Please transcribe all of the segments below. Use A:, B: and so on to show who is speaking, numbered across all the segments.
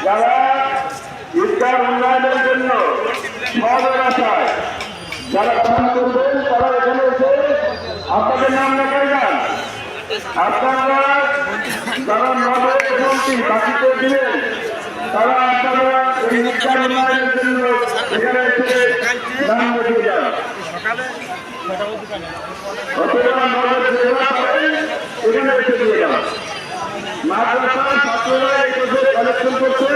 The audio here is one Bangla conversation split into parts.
A: যারা ঈদগাহ উন্নয়নের জন্য সহজের আশায় যারা কাজ করবেন তারা এখানে এসে আপনাদের নাম লেখাই যান। আপনারা যারা নগর এমনকি বাকিতে দিলেন তারা আপনারা এই ঈদগাহ উন্নয়নের জন্য এখানে এসে নাম লিখিয়ে যান। এখানে এসে দিয়ে যান। মাদ্রাসার ছাত্ররা এই বছর কালেকশন করছে,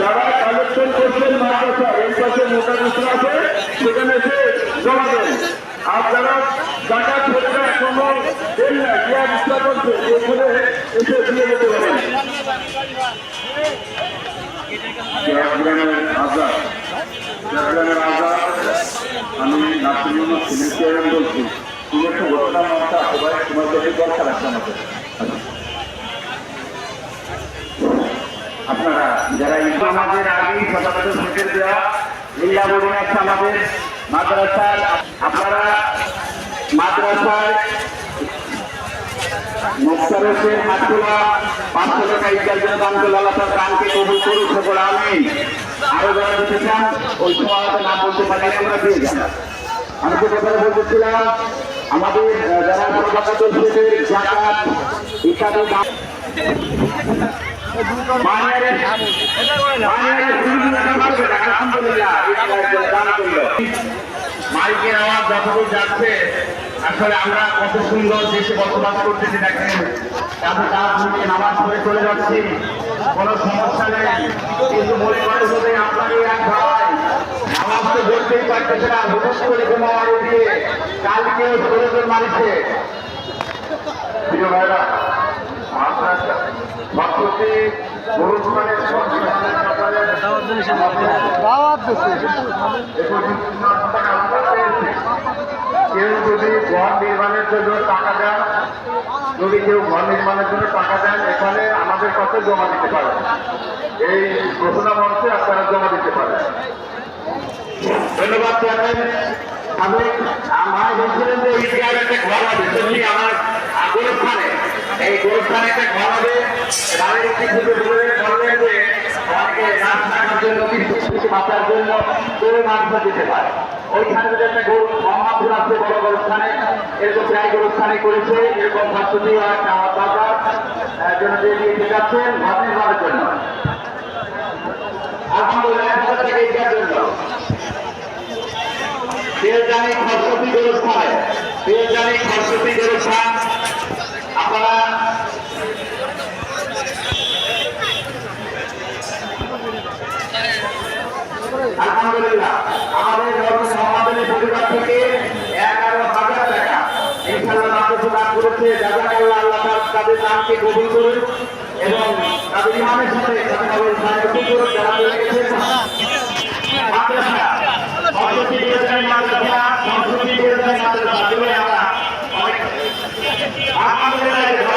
A: যারা কালেকশন করছেন মাদ্রাসা এই পাশে মোটা দুশো আছে সেখানে এসে জমা দেন। আর যারা টাকা ছেলেরা এখনো দেন না দেওয়ার ইচ্ছা করছে এখানে এসে দিয়ে যেতে পারেন। আমি নাসির সিলেট বলছি, তুমি একটু ঘটনা মতো সবাই তোমার কাছে দরকার আছে আমাদের। আপনারা যারা আমাদের আগেই সচেতন থেকে দেওয়া লীলা বলুন একটা আমাদের মাদ্রাসার, আপনারা মাদ্রাসায় মুক্তারের হাতগুলা 500 টাকা ইজার জন্য দান করলে আল্লাহ তার দানকে কবুল করুন সকল আমিন। আরো যারা দিতে চান ওই সময় নাম বলতে পারি আমরা দিয়ে যান। আমি যে কথা বলতেছিলাম আমাদের যারা জাকাত ইত্যাদি মাইকের আওয়াজ যতদূর যাচ্ছে আসলে আমরা কত সুন্দর দেশে বসবাস করতেছি দেখেন, তাদের তার নামাজ পড়ে চলে যাচ্ছি, কোনো সমস্যা নেই। কিন্তু মনে করে যদি আপনারই এক ভাই নামাজ তো বলতেই পারতেছে না, হঠাৎ করে ঘুমাওয়ারে দিয়ে কালকে প্রয়োজন মারিছে। প্রিয় ভাইরা কেউ যদি ঘর নির্মাণের জন্য টাকা দেন, যদি কেউ ঘর নির্মাণের জন্য টাকা দেন এখানে আমাদের কাছে জমা দিতে পারেন। এই ঘোষণা মঞ্চে আপনারা জমা দিতে পারেন। ধন্যবাদ জানেন। আমি আমার বলছিলেন যে ঈদগাহের একটা ঘর হবে, সত্যি আমার গোরস্থানে এই গোরস্থানে একটা ঘর হবে। তাদের একটি বললেন যে অনেকে রাস্তাঘাটের জন্য কিছু বাঁচার জন্য কেউ মাংস দিতে পারে। ওইখানে যদি একটা গরু মহাপুর আছে বড় গোরস্থানে, এরকম প্রায় গোরস্থানে করেছে, এরকম স্বাস্থ্য দরকার জন্য দিয়ে যাচ্ছেন ঘর নির্মাণের জন্য। আলহামদুলিল্লাহ 1,000 টাকা ঈদগাহের জন্য পেরজানি খরচতি গোরস্থানে, পেরজানি খরচতি গোরস্থান আপনারা আলহামদুলিল্লাহ আমাদের সমাজের পরিবার থেকে 11,000 টাকা ইনশাআল্লাহ মাদ্রাসা দান করেছে। জাযাকাল্লাহ, আল্লাহ তাদের দানকে কবুল করুন এবং তাদের ইমানের সাথে যারা চলে গেছেন মাদ্রাসা সংস্কৃতি পেরজানি মাদ্রাসা, সংস্কৃতি পেরজানি মাদ্রাসা আমরা আলহামদুলিল্লাহ